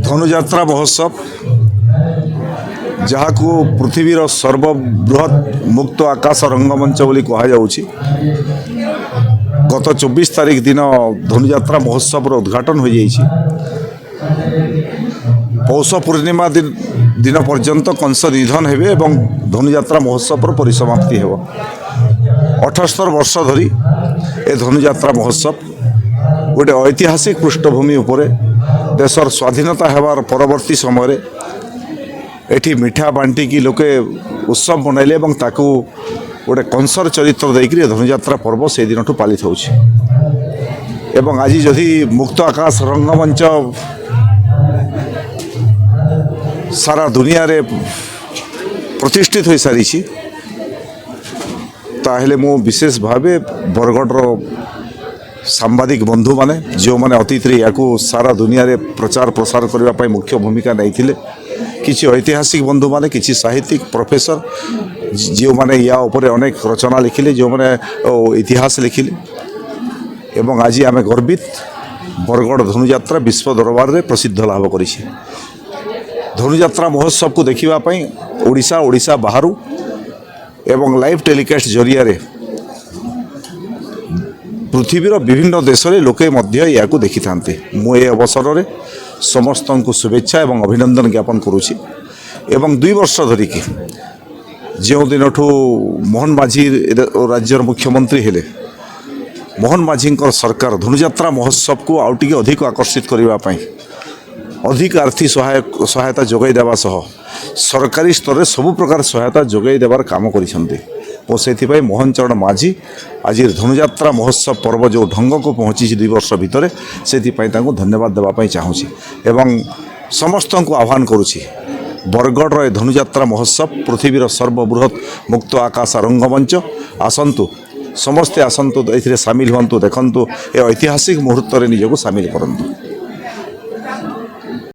धनुजात्रा महोत्सव जहाँ को पृथ्वीर सर्वबृहत मुक्त आकाश रंगमंच बोली कहुच्छी गत 24 तारीख दिन धनुजात्रा महोत्सव उद्घाटन हो जाइए। पौष पूर्णिमा दिन पर्यंत कंस निधन हेबे एवं धनुजात्रा महोत्सव परिसमाप्ति हेब। 78 वर्ष धरी ए धनुजात्रा महोत्सव गोटे ऐतिहासिक पृष्ठभूमि उपरे देशर स्वाधीनता हेबार परवर्ती समय एठी मिठा बांटी की लोके उत्सव मनाइले एवं ताकू गोटे कंसर चरित्र देकर धनुजात्रा पर्व से दिन पालित होछि। एवं आज जदि मुक्त आकाश रंगमंच सारा दुनिया रे प्रतिष्ठित हो सारी ताहले मो विशेष भावे बरगढ़ सांबादिक बंधु माने जो माने अतीत रे याकू सारा दुनिया रे प्रचार प्रसार करने मुख्य भूमिका नहीं किसी ऐतिहासिक बंधु माने किसी साहित्यिक प्रोफेसर जो माने या ऊपर अनेक रचना लिखिले जो माने इतिहास लिखिले एवं आज आम गर्वित बरगढ़ धनुजात्रा विश्व दरबार रे प्रसिद्ध लाभ करी। धनुजात्रा महोत्सव को देखिबापई ओडिशा बाहर एवं लाइव टेलीकास्ट जरिया रे पृथ्वीर विभिन्न देश में लोके या देखि थांते। मु ए अवसर में समस्त को शुभेच्छा एवं अभिनंदन ज्ञापन करुछि। एवं 2 वर्ष धरिकी जो दिन मोहन माझी राज्यर मुख्यमंत्री हेले मोहन माझी सरकार धनुजात्रा महोत्सव को आउटी अधिक आकर्षित करने अधिक आर्थिक सहायता जोगाई देवा सह सरकारी स्तर में सबु प्रकार सहायता जोगाई देवार काम करिसेंते। और से मोहन चरण माझी आज धनुजात्रा महोत्सव पर्व जो ढंग को पहुँची 2 वर्ष भितर से धन्यवाद देवाई चाहूँगी एवं समस्त को आह्वान करुँची बरगढ़ धनुजात्रा महोत्सव पृथ्वीर सर्वबृहत मुक्त आकाश रंगमंच आसतु समस्ते आसतु ए सामिल हूँ देखु ए ऐतिहासिक मुहूर्त निजक सामिल करूँ।